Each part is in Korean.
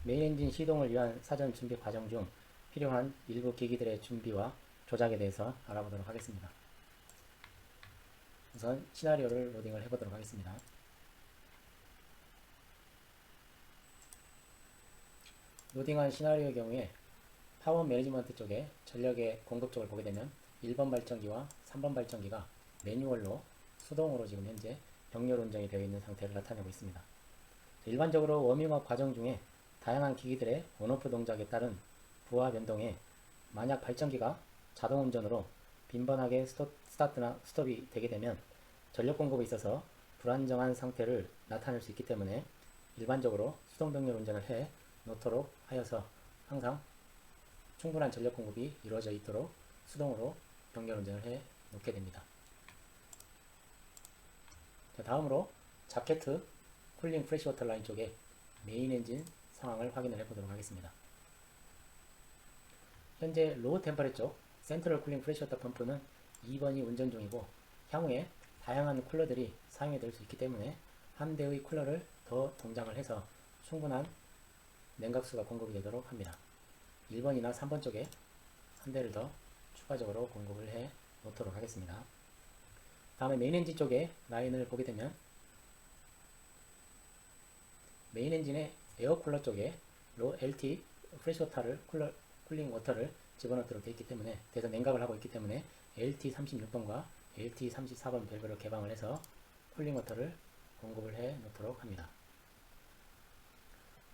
메인 엔진 시동을 위한 사전 준비 과정 중 필요한 일부 기기들의 준비와 조작에 대해서 알아보도록 하겠습니다. 우선 시나리오를 로딩을 해보도록 하겠습니다. 로딩한 시나리오의 경우에 파워 매니지먼트 쪽에 전력의 공급 쪽을 보게 되면 1번 발전기와 3번 발전기가 매뉴얼로 수동으로 지금 현재 병렬 운전이 되어 있는 상태를 나타내고 있습니다. 일반적으로 워밍업 과정 중에 다양한 기기들의 온오프 동작에 따른 부하 변동에 만약 발전기가 자동 운전으로 빈번하게 스타트나 스톱이 되게 되면 전력 공급에 있어서 불안정한 상태를 나타낼 수 있기 때문에 일반적으로 수동 병렬 운전을 해 놓도록 하여서 항상 충분한 전력 공급이 이루어져 있도록 수동으로 병렬 운전을 해 놓게 됩니다. 다음으로 자켓 쿨링 프레시워터 라인 쪽에 메인 엔진 상황을 확인을 해보도록 하겠습니다. 현재 로우 템퍼레처 센트럴 쿨링 프레시워터 펌프는 2번이 운전 중이고 향후에 다양한 쿨러들이 사용이 될 수 있기 때문에 한 대의 쿨러를 더 동장을 해서 충분한 냉각수가 공급이 되도록 합니다. 1번이나 3번 쪽에 한 대를 더 추가적으로 공급을 해 놓도록 하겠습니다. 다음에 메인 엔진 쪽에 라인을 보게 되면 메인 엔진의 에어 쿨러 쪽에 LT 프레시워터를 쿨링 워터를 집어넣도록 되어 있기 때문에 그래서 냉각을 하고 있기 때문에 LT 36번과 LT 34번 밸브를 개방을 해서 쿨링 워터를 공급을 해 놓도록 합니다.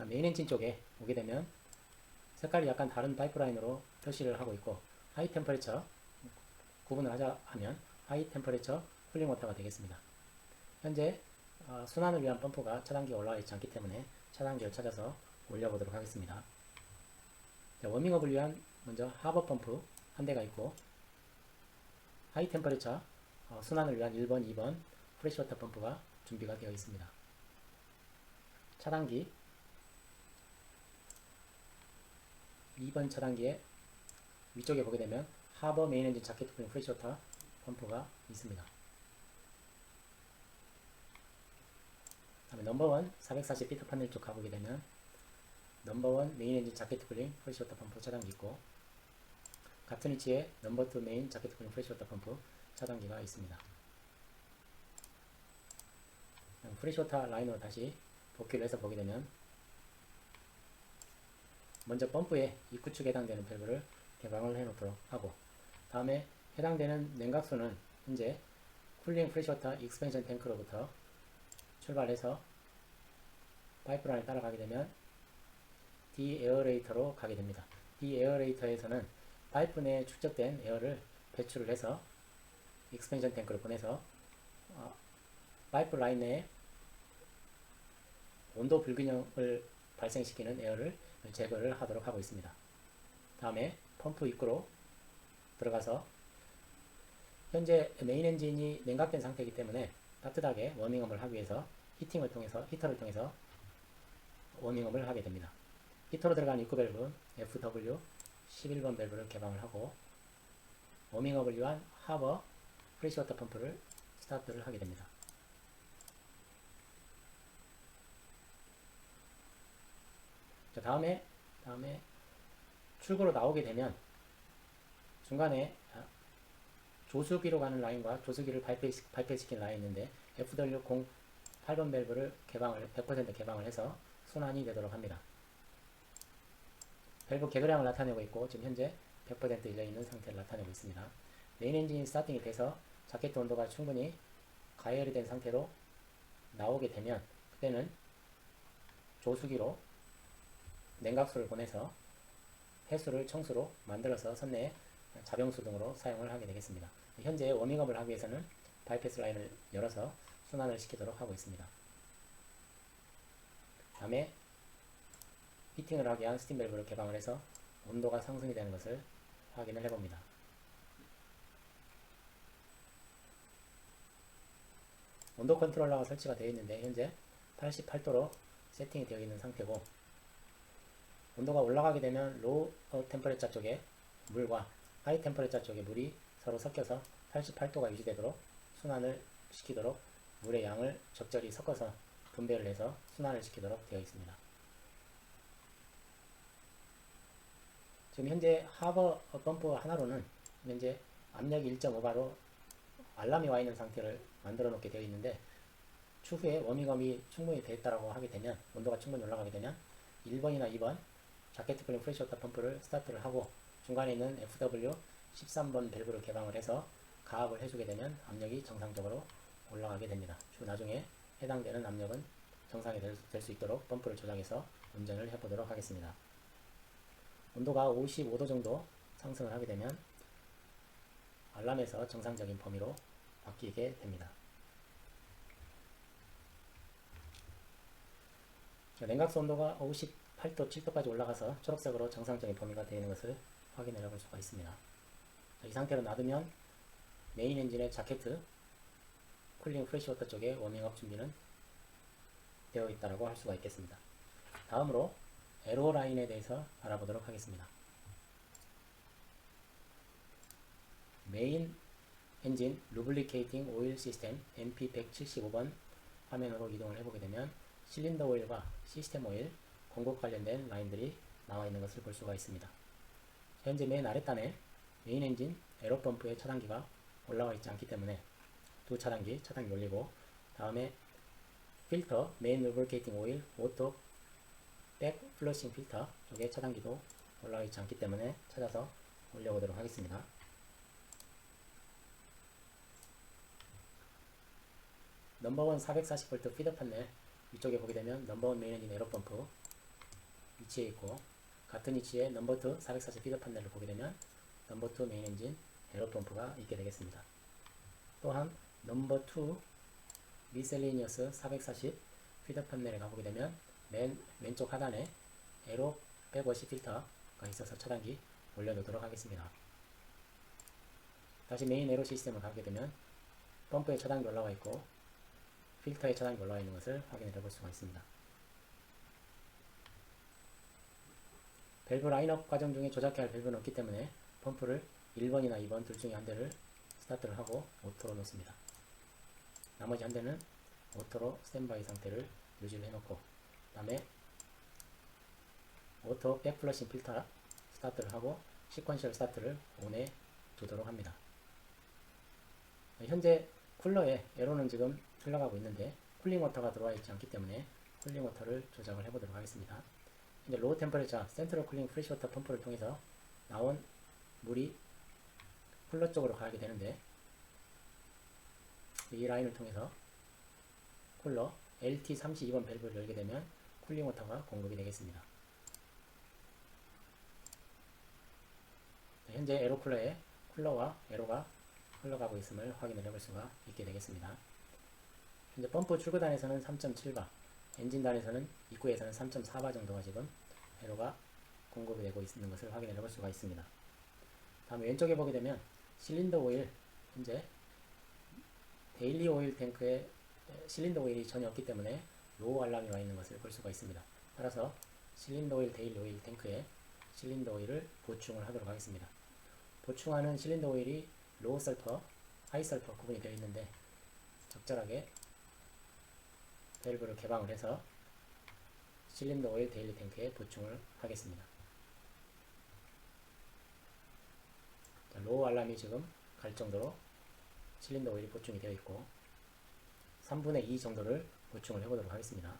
메인 엔진 쪽에 오게 되면 색깔이 약간 다른 파이프라인으로 표시를 하고 있고 하이 템퍼레처 구분을 하자 하면 하이 템퍼레처 쿨링 워터가 되겠습니다. 현재 순환을 위한 펌프가 차단기에 올라와 있지 않기 때문에 차단기를 찾아서 올려보도록 하겠습니다. 워밍업을 위한 먼저 하버 펌프 한 대가 있고 하이 템퍼레처 순환을 위한 1번, 2번 프레시워터 펌프가 준비가 되어 있습니다. 차단기 2번 차단기의 위쪽에 보게 되면 하버 메인 엔진 자켓 쿨링 프레시워터 펌프가 있습니다. 다음에 넘버원 440 피터 판넬 쪽 가보게 되면 넘버원 메인 엔진 자켓 쿨링 프레시워터 펌프 차단기 있고 같은 위치에 넘버2 메인 자켓 쿨링 프레시워터 펌프 차단기가 있습니다. 프레시워터 라인으로 다시 복귀를 해서 보게 되면 먼저 펌프의 입구 측에 해당되는 밸브를 개방을 해 놓도록 하고 다음에 해당되는 냉각수는 현재 쿨링 프레시워터 익스펜션 탱크로부터 출발해서 파이프라인을 따라가게 되면 디에어레이터로 가게 됩니다. 디에어레이터에서는 파이프 내에 축적된 에어를 배출을 해서 익스펜션 탱크로 보내서 파이프 라인 내에 온도 불균형을 발생시키는 에어를 제거를 하도록 하고 있습니다. 다음에 펌프 입구로 들어가서 현재 메인 엔진이 냉각된 상태이기 때문에 따뜻하게 워밍업을 하기 위해서 히터를 통해서 워밍업을 하게 됩니다. 히터로 들어가는 입구 밸브 FW 11번 밸브를 개방을 하고 워밍업을 위한 하버 프레시워터 펌프를 스타트를 하게 됩니다. 자, 다음에 출구로 나오게 되면 중간에 조수기로 가는 라인과 조수기를 발패시킨 라인이 있는데 FW08번 밸브를 100% 개방을 해서 순환이 되도록 합니다. 밸브 궤도량을 나타내고 있고 지금 현재 100% 열려있는 상태를 나타내고 있습니다. 메인 엔진이 스타팅이 돼서 자켓 온도가 충분히 가열이 된 상태로 나오게 되면 그때는 조수기로 냉각수를 보내서 해수를 청수로 만들어서 선내에 자병수 등으로 사용을 하게 되겠습니다. 현재 워밍업을 하기 위해서는 바이패스 라인을 열어서 순환을 시키도록 하고 있습니다. 다음에 히팅을 하기 위한 스팀 밸브를 개방을 해서 온도가 상승이 되는 것을 확인을 해봅니다. 온도 컨트롤러가 설치가 되어 있는데 현재 88도로 세팅이 되어 있는 상태고 온도가 올라가게 되면 로우 템퍼레처 쪽에 물과 하이 템퍼레처 쪽에 물이 서로 섞여서 88도가 유지되도록 순환을 시키도록 물의 양을 적절히 섞어서 분배를 해서 순환을 시키도록 되어 있습니다. 지금 현재 하버 펌프 하나로는 현재 압력이 1.5바로 알람이 와 있는 상태를 만들어 놓게 되어 있는데, 추후에 워밍업이 충분히 되었다고 하게 되면, 온도가 충분히 올라가게 되면 1번이나 2번 자켓 쿨링 프레시워터 펌프를 스타트를 하고 중간에 있는 FW 13번 밸브를 개방을 해서 가압을 해주게 되면 압력이 정상적으로 올라가게 됩니다. 추후 나중에 해당되는 압력은 정상이 될 수 있도록 펌프를 조작해서 운전을 해보도록 하겠습니다. 온도가 55도 정도 상승을 하게 되면 알람에서 정상적인 범위로 바뀌게 됩니다. 냉각수 온도가 58도, 7도까지 올라가서 초록색으로 정상적인 범위가 되어 있는 것을 확인해 볼 수가 있습니다. 이 상태로 놔두면 메인 엔진의 자켓 쿨링 프레시워터 쪽에 워밍업 준비는 되어 있다고 할 수가 있겠습니다. 다음으로 에로 라인에 대해서 알아보도록 하겠습니다. 메인 엔진 루블리케이팅 오일 시스템 MP175번 화면으로 이동을 해보게 되면 실린더 오일과 시스템 오일 공급 관련된 라인들이 나와 있는 것을 볼 수가 있습니다. 현재 맨 아랫단에 메인 엔진 에어펌프의 차단기가 올라와 있지 않기 때문에 두 차단기 올리고, 다음에 필터 메인 루브리케이팅 오일 오토 백 플러싱 필터 쪽에 차단기도 올라와 있지 않기 때문에 찾아서 올려보도록 하겠습니다. 넘버원 440V 피더 판넬 위쪽에 보게 되면 넘버원 메인 엔진 에어펌프 위치에 있고, 같은 위치에 넘버2 440 피더 판넬을 보게 되면 넘버2 메인 엔진 에어펌프가 있게 되겠습니다. 또한 넘버2 미셀리니어스 440 피더 판넬에 가보게 되면 맨 왼쪽 하단에 에로 150 필터가 있어서 차단기 올려놓도록 하겠습니다. 다시 메인 에로 시스템을 가게 되면 펌프에 차단기 올라와 있고 필터에 차단기 올라와 있는 것을 확인해 볼 수가 있습니다. 밸브 라인업 과정 중에 조작해야 할 밸브는 없기 때문에 펌프를 1번이나 2번 둘 중에 한 대를 스타트를 하고 오토로 놓습니다. 나머지 한 대는 오토로 스탠바이 상태를 유지를 해놓고, 그 다음에 오토 백플러싱 필터 스타트를 하고 시퀀셜 스타트를 ON에 두도록 합니다. 현재 쿨러에 에로는 지금 흘러가고 있는데 쿨링 워터가 들어와 있지 않기 때문에 쿨링 워터를 조작을 해보도록 하겠습니다. 이제 로우 템퍼레처 센트럴 쿨링 프레시워터 펌프를 통해서 나온 물이 쿨러 쪽으로 가게 되는데, 이 라인을 통해서 쿨러 LT32번 밸브를 열게 되면 쿨링 워터가 공급이 되겠습니다. 현재 에로 쿨러에 쿨러와 에로가 흘러가고 있음을 확인을 해볼 수가 있게 되겠습니다. 현재 펌프 출구단에서는 3.7바, 엔진단에서는 입구에서는 3.4바 정도가 지금 에로가 공급이 되고 있는 것을 확인해 볼 수가 있습니다. 다음 왼쪽에 보게 되면 실린더 오일, 현재 데일리 오일 탱크에 실린더 오일이 전혀 없기 때문에 로우 알람이 와 있는 것을 볼 수가 있습니다. 따라서 실린더 오일, 데일리 오일 탱크에 실린더 오일을 보충을 하도록 하겠습니다. 보충하는 실린더 오일이 로우 설퍼, 하이 설퍼 구분이 되어 있는데 적절하게 밸브를 개방을 해서 실린더 오일 데일리 탱크에 보충을 하겠습니다. 자, 로우 알람이 지금 갈 정도로 실린더 오일이 보충이 되어 있고 3분의 2 정도를 보충을 해보도록 하겠습니다.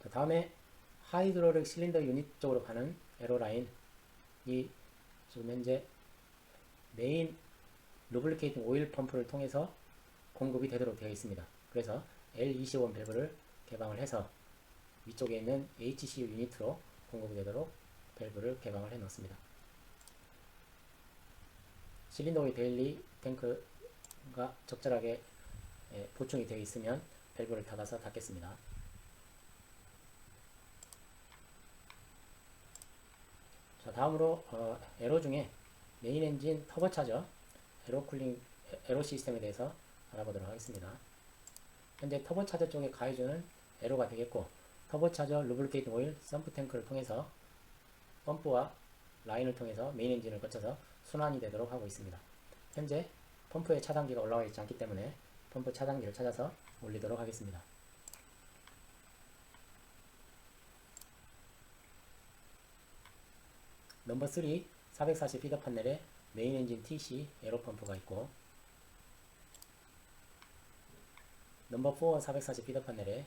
자, 다음에 하이드로릭 실린더 유닛 쪽으로 가는 에로 라인이 지금 현재 메인 루블리케이팅 오일 펌프를 통해서 공급이 되도록 되어 있습니다. 그래서 L25 밸브를 개방을 해서 위쪽에 있는 HCU 유닛으로 공급이 되도록 밸브를 개방을 해 놓습니다. 실린더 오일 데일리 탱크가 적절하게 보충이 되어 있으면 밸브를 닫아서 닫겠습니다. 자, 다음으로 에로 중에 메인 엔진 터보차저 에로 시스템에 대해서 알아보도록 하겠습니다. 현재 터보차저 쪽에 가해주는 에로가 되겠고, 터보차저 루브리케이팅 오일 썸프 탱크를 통해서 펌프와 라인을 통해서 메인 엔진을 거쳐서 순환이 되도록 하고 있습니다. 현재 펌프에 차단기가 올라와 있지 않기 때문에 펌프 차단기를 찾아서 올리도록 하겠습니다. 넘버 3 440 피더 판넬에 메인 엔진 TC 에로 펌프가 있고, 넘버 4 440 피더 판넬에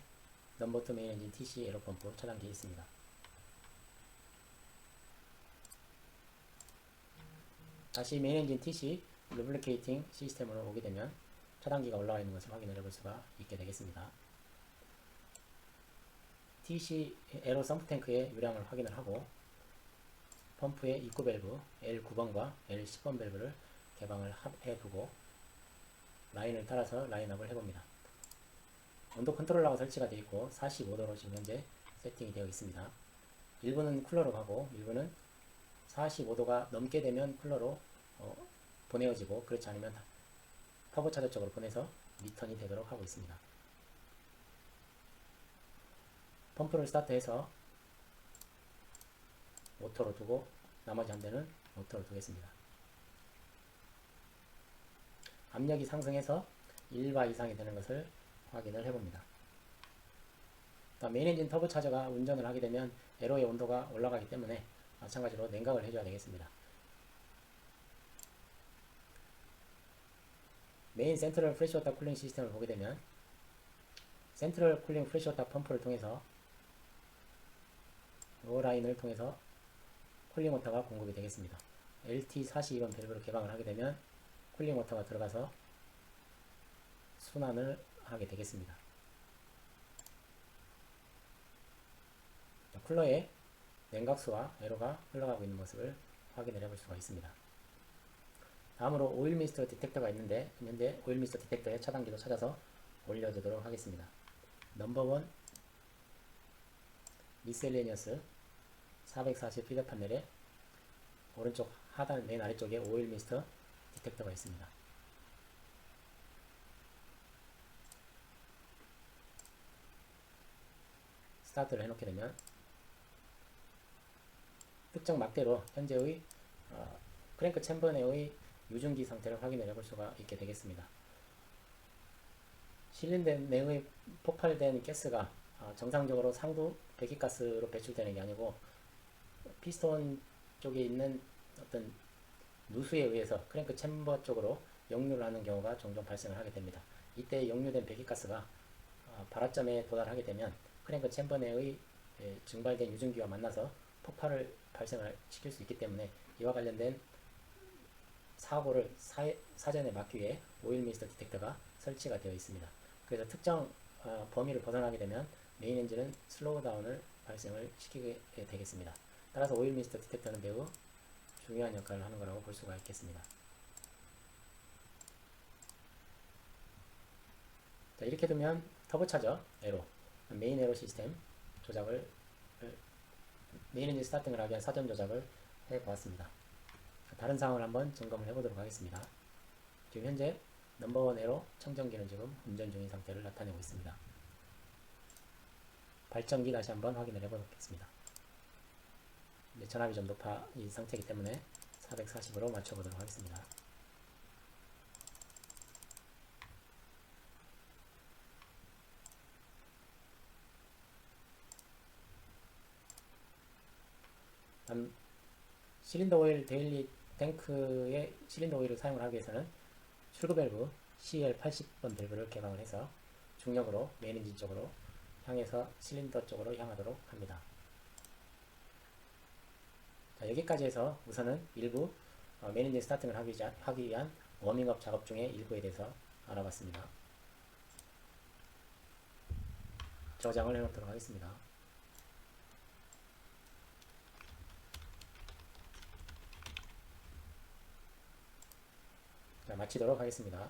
넘버 2 메인 엔진 TC 에로 펌프 차단기 있습니다. 다시 메인 엔진 TC 루브리케이팅 시스템으로 오게 되면 차단기가 올라와 있는 것을 확인을 해볼 수가 있게 되겠습니다. TC 에로 썸프탱크의 유량을 확인을 하고, 펌프의 입구 밸브 L9번과 L10번 밸브를 개방을 해두고 라인을 따라서 라인업을 해봅니다. 온도 컨트롤러가 설치가 되어 있고 45도로 지금 현재 세팅이 되어 있습니다. 일부는 쿨러로 가고 일부는 45도가 넘게 되면 쿨러로 보내어지고, 그렇지 않으면 터보차저 쪽으로 보내서 리턴이 되도록 하고 있습니다. 펌프를 스타트해서 오토로 두고 나머지 한 대는 오토로 두겠습니다. 압력이 상승해서 1바 이상이 되는 것을 확인을 해봅니다. 메인 엔진 터보차저가 운전을 하게 되면 에로의 온도가 올라가기 때문에 마찬가지로 냉각을 해줘야 되겠습니다. 메인 센트럴 프레시워터 쿨링 시스템을 보게 되면 센트럴 쿨링 프레시워터 펌프를 통해서 이 라인을 통해서 쿨링 워터가 공급이 되겠습니다. LT42번 밸브를 개방을 하게 되면 쿨링 워터가 들어가서 순환을 하게 되겠습니다. 쿨러에 냉각수와 에로가 흘러가고 있는 모습을 확인을 해볼 수가 있습니다. 다음으로 오일 미스터 디텍터가 있는데, 현재 오일 미스터 디텍터의 차단기도 찾아서 올려주도록 하겠습니다. 넘버 1 미셀레니어스 440 피더 판넬에 오른쪽 하단 맨 아래쪽에 오일 미스터 디텍터가 있습니다. 스타트를 해놓게 되면 특정 막대로 현재의 크랭크 챔버 내의 유증기 상태를 확인을 해볼 수가 있게 되겠습니다. 실린더 내의 폭발된 가스가 정상적으로 상부 배기가스로 배출되는 게 아니고 피스톤 쪽에 있는 어떤 누수에 의해서 크랭크 챔버 쪽으로 역류를 하는 경우가 종종 발생을 하게 됩니다. 이때 역류된 배기가스가 발화점에 도달하게 되면 크랭크 챔버 내의 증발된 유증기와 만나서 폭발을 발생을 시킬 수 있기 때문에 이와 관련된 사고를 사전에 막기 위해 오일 미스터 디텍터가 설치가 되어 있습니다. 그래서 특정 범위를 벗어나게 되면 메인 엔진은 슬로우 다운을 발생을 시키게 되겠습니다. 따라서 오일 미스터 디텍터는 매우 중요한 역할을 하는 거라고 볼 수가 있겠습니다. 자, 이렇게 두면 터보차저 에로, 메인 에로 시스템 조작을, 메인 엔진 스타팅을 하기 위한 사전 조작을 해보았습니다. 다른 상황을 한번 점검을 해보도록 하겠습니다. 지금 현재 넘버 1 에로 청정기는 지금 운전 중인 상태를 나타내고 있습니다. 발전기 다시 한번 확인을 해보겠습니다. 전압이 좀 높아진 상태이기 때문에 440으로 맞춰보도록 하겠습니다. 다음 실린더 오일 데일리 탱크의 실린더 오일을 사용을 하기 위해서는 출구 밸브 CL80번 밸브를 개방을 해서 중력으로 메인 엔진 쪽으로 향해서 실린더 쪽으로 향하도록 합니다. 자, 여기까지 해서 우선은 일부 메인 엔진 스타팅을 하기 위한 워밍업 작업 중에 일부에 대해서 알아봤습니다. 저장을 해놓도록 하겠습니다. 자, 마치도록 하겠습니다.